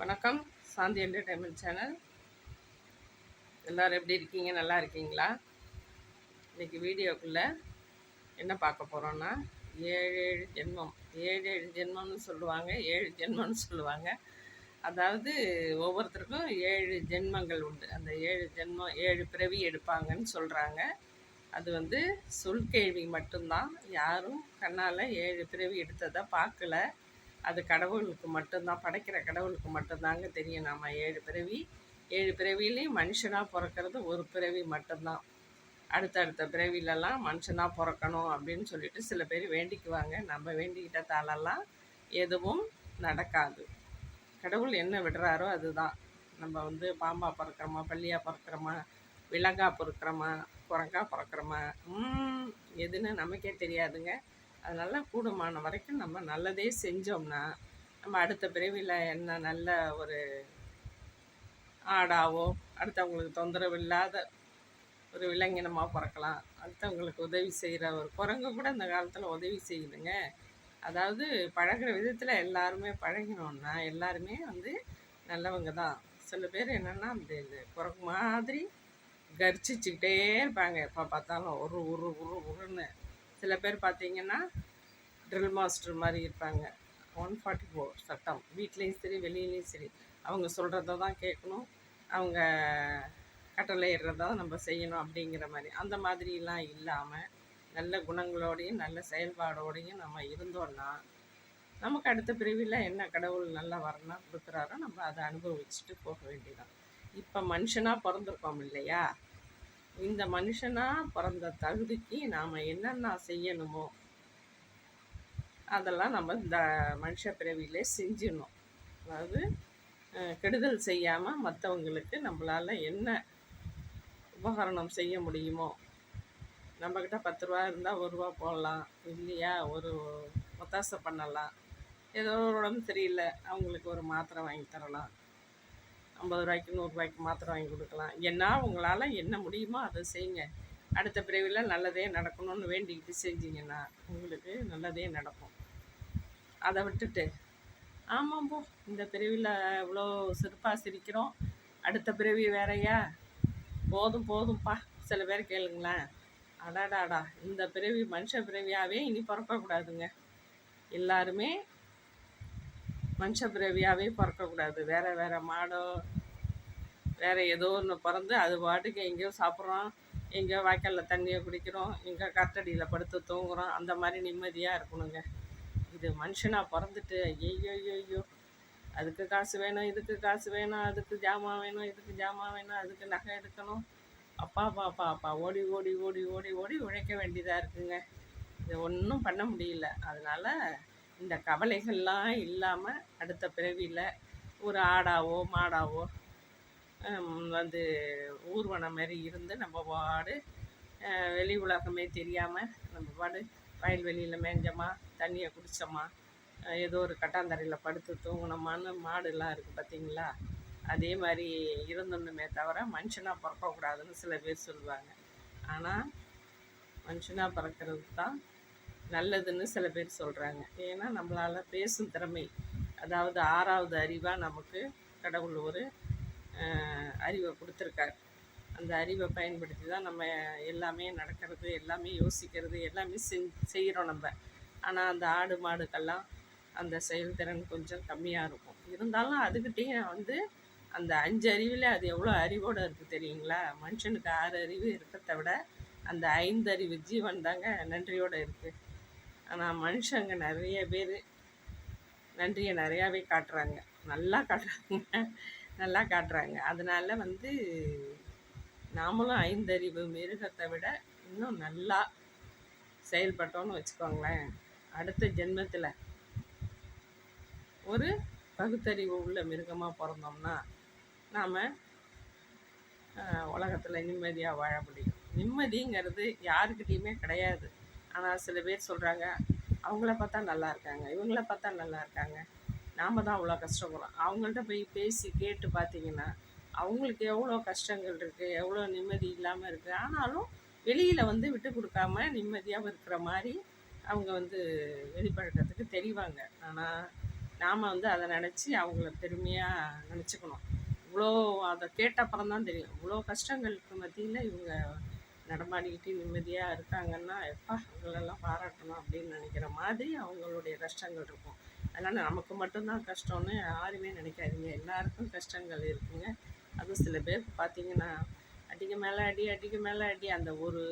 வணக்கம். சாந்தி entertainment channel. எல்லோரும் எப்படி இருக்கீங்க? நல்லா இருக்கீங்களா? இன்றைக்கி வீடியோக்குள்ளே என்ன பார்க்க போகிறோன்னா, ஏழு ஏழு ஜென்மம். ஏழு ஏழு ஜென்மம்னு சொல்லுவாங்க, 7 ஜென்மம்னு சொல்லுவாங்க. அதாவது ஒவ்வொருத்தருக்கும் 7 ஜென்மங்கள் உண்டு. அந்த 7 ஜென்மம் 7 பிறவி எடுப்பாங்கன்னு சொல்கிறாங்க. அது வந்து சொல்கேள்வி மட்டும்தான். யாரும் கண்ணால் 7 பிறவி எடுத்ததை பார்க்கல. அது கடவுளுக்கு மட்டும்தான், படைக்கிற கடவுளுக்கு மட்டும்தாங்க தெரியும். நாம் 7 பிறவிலையும் மனுஷனாக பிறக்கிறது ஒரு பிறவி மட்டும்தான். அடுத்தடுத்த பிறவிலெல்லாம் மனுஷனாக பிறக்கணும் அப்படின்னு சொல்லிட்டு சில பேர் வேண்டிக்குவாங்க. நம்ம வேண்டிக்கிட்ட தாளெல்லாம் எதுவும் நடக்காது. கடவுள் என்ன விடுறாரோ அதுதான். நம்ம வந்து பாம்பா பிறக்கிறோமா, பள்ளியாக பிறக்கிறோமா, விலங்கா பிறக்கிறோமா, குரங்கா பிறக்கிறோமா, எதுன்னு நமக்கே தெரியாதுங்க. அதனால் கூடுமான வரைக்கும் நம்ம நல்லதே செஞ்சோம்னா நம்ம அடுத்த பிறவியில் என்ன நல்ல ஒரு ஆடாவோ, அடுத்தவங்களுக்கு தொந்தரவு இல்லாத ஒரு விலங்கினமாக பிறக்கலாம். அடுத்தவங்களுக்கு உதவி செய்கிற ஒரு குரங்கு கூட இந்த காலத்தில் உதவி செய்யுதுங்க. அதாவது பழகிற விதத்தில் எல்லாருமே பழகினோன்னா எல்லாருமே வந்து நல்லவங்க தான். சில பேர் என்னென்னா இந்த குரங்கு மாதிரி கர்ச்சிச்சுக்கிட்டே இருப்பாங்க. எப்போ பார்த்தாலும் உருன்னு. சில பேர் பார்த்திங்கன்னா ட்ரில் மாஸ்டர் மாதிரி இருப்பாங்க. 144 சட்டம். வீட்லேயும் சரி வெளியிலையும் சரி அவங்க சொல்கிறத தான் கேட்கணும், அவங்க கட்டளையிடுறதான் நம்ம செய்யணும் அப்படிங்கிற மாதிரி. அந்த மாதிரிலாம் இல்லாமல் நல்ல குணங்களோடையும் நல்ல செயல்பாடோடையும் நம்ம இருந்தோன்னா நமக்கு அடுத்த பிரிவில் என்ன கடவுள் நல்லா வரணும் கொடுக்குறாரோ நம்ம அதை அனுபவிச்சுட்டு போக வேண்டியதான். இப்போ மனுஷனாக பிறந்திருக்கோம் இல்லையா? இந்த மனுஷனாக பிறந்த தகுதிக்கு நாம் என்னென்ன செய்யணுமோ அதெல்லாம் நம்ம இந்த மனுஷ பிறவிலே செஞ்சிடணும். அதாவது கெடுதல் செய்யாமல் மற்றவங்களுக்கு நம்மளால் என்ன உபகரணம் செய்ய முடியுமோ. நம்மக்கிட்ட 10 ரூபா இருந்தால் 1 ரூபா போடலாம், இல்லையா ஒரு ஒத்தாசை பண்ணலாம். ஏதோ ஒரு உடம்பு சரியில்லை, அவங்களுக்கு ஒரு மாத்திரை வாங்கி தரலாம். 50 ரூபாய்க்கு 100 ரூபாய்க்கு மாத்திரை வாங்கி கொடுக்கலாம். ஏன்னா உங்களால் என்ன முடியுமோ அதை செய்யுங்க. அடுத்த பிறவியில் நல்லதே நடக்கணும்னு வேண்டிக்கிட்டு செஞ்சிங்கன்னா உங்களுக்கு நல்லதே நடக்கும். அதை விட்டுட்டு ஆமாம் போ, இந்த பிறவியில் இவ்வளோ சிறப்பாக சிரிக்கிறோம், அடுத்த பிறவி வேறையா, போதும்ப்பா. சில பேர் கேளுங்களேன், அடாடாடா இந்த பிறவி மனுஷ பிறவியாகவே இனி பிறக்கக்கூடாதுங்க. எல்லாருமே மனுஷ பிறவியாகவே பிறக்கக்கூடாது. வேறு மாடோ வேறு ஏதோ ஒன்று பிறந்து அது பாட்டுக்கு எங்கேயோ சாப்பிட்றோம், எங்கேயோ வாய்க்காலில் தண்ணியை குடிக்கிறோம், எங்கே கட்டடியில் படுத்து தூங்குகிறோம். அந்த மாதிரி நிம்மதியாக இருக்கணுங்க. இது மனுஷனாக பிறந்துட்டு ஐயோ அதுக்கு காசு வேணும், இதுக்கு காசு வேணும், அதுக்கு ஜாமான் வேணும், இதுக்கு ஜாமான் வேணும், அதுக்கு நகை எடுக்கணும், அப்பா ஓடி ஓடி ஓடி ஓடி ஓடி உழைக்க வேண்டியதாக இருக்குங்க. இதை ஒன்றும் பண்ண முடியல. அதனால் இந்த கவலைகள்லாம் இல்லாமல் அடுத்த பிறவியில் ஒரு ஆடாவோ மாடாவோ வந்து ஊர்வனம் மாதிரி இருந்து நம்ம பாடு வெளி உலகமே தெரியாமல் நம்ம பாடு வயல்வெளியில் மேஞ்சோமா, தண்ணியை குடித்தோமா, ஏதோ ஒரு கட்டாந்தரையில் படுத்து தூங்கினோமான்னு மாடுலாம் இருக்குது பார்த்திங்களா? அதே மாதிரி இருந்தோன்னுமே தவிர மனுஷனாக பிறக்கக்கூடாதுன்னு சில பேர் சொல்லுவாங்க. ஆனால் மனுஷனாக பிறக்கிறது தான் நல்லதுன்னு சில பேர் சொல்கிறாங்க. ஏன்னா நம்மளால் பேசும் திறமை, அதாவது 6வது அறிவாக நமக்கு கடவுள் ஒரு அறிவை கொடுத்துருக்காரு. அந்த அறிவை பயன்படுத்தி தான் நம்ம எல்லாமே நடக்கிறது, எல்லாமே யோசிக்கிறது, எல்லாமே செய்கிறோம் நம்ம. ஆனால் அந்த ஆடு மாடுக்கெல்லாம் அந்த செயல்திறன் கொஞ்சம் கம்மியாக இருக்கும். இருந்தாலும் அதுக்கிட்டேயும் வந்து அந்த 5 அறிவில் அது எவ்வளோ அறிவோடு இருக்குது தெரியுங்களா? மனுஷனுக்கு 6 அறிவு இருக்கிறத விட அந்த 5 அறிவு ஜீவன் தாங்க நன்றியோடு இருக்குது. ஆனால் மனுஷங்க நிறைய பேர் நன்றியை நிறையாவே காட்டுறாங்க, நல்லா காட்டுறாங்க. அதனால் வந்து நாமளும் 5 அறிவு மிருகத்தை விட இன்னும் நல்லா செயல்பட்டோன்னு வச்சுக்கோங்களேன், அடுத்த ஜென்மத்தில் ஒரு பகுத்தறிவு உள்ள மிருகமாக பிறந்தோம்னா நாம் உலகத்தில் நிம்மதியாக வாழ முடியும். நிம்மதிங்கிறது யாருக்கிட்டேயுமே கிடையாது. ஆனால் சில பேர் சொல்கிறாங்க, அவங்கள பார்த்தா நல்லா இருக்காங்க, இவங்கள பார்த்தா நல்லா இருக்காங்க, நாம் தான் அவ்வளோ கஷ்டப்படுறோம். அவங்கள்ட்ட போய் பேசி கேட்டு பார்த்திங்கன்னா அவங்களுக்கு எவ்வளோ கஷ்டங்கள் இருக்குது, எவ்வளோ நிம்மதி இல்லாமல் இருக்குது. ஆனாலும் வெளியில் வந்து விட்டு கொடுக்காம நிம்மதியாக இருக்கிற மாதிரி அவங்க வந்து வெளிப்பழக்கத்துக்கு தெரிவாங்க. ஆனால் நாம் வந்து அதை நினச்சி அவங்கள பெருமையாக நினச்சிக்கணும். இவ்வளோ அதை கேட்ட அப்புறம் தான் தெரியும், இவ்வளோ கஷ்டங்களுக்கு மத்தியில் இவங்க நடமாடிக்கிட்டு நிம்மதியாக இருக்காங்கன்னா, எப்பா அவங்களெல்லாம் பாராட்டணும் அப்படின்னு நினைக்கிற மாதிரி அவங்களுடைய கஷ்டங்கள் இருக்கும். அதனால் நமக்கு மட்டும்தான் கஷ்டம்னு யாருமே நினைக்காதீங்க. எல்லாருக்கும் கஷ்டங்கள் இருக்குங்க. அதுவும் சில பேருக்கு பார்த்தீங்கன்னா, அடிக்கு மேலே அடி, அடிக்கு மேலே அடி, அந்த ஒரு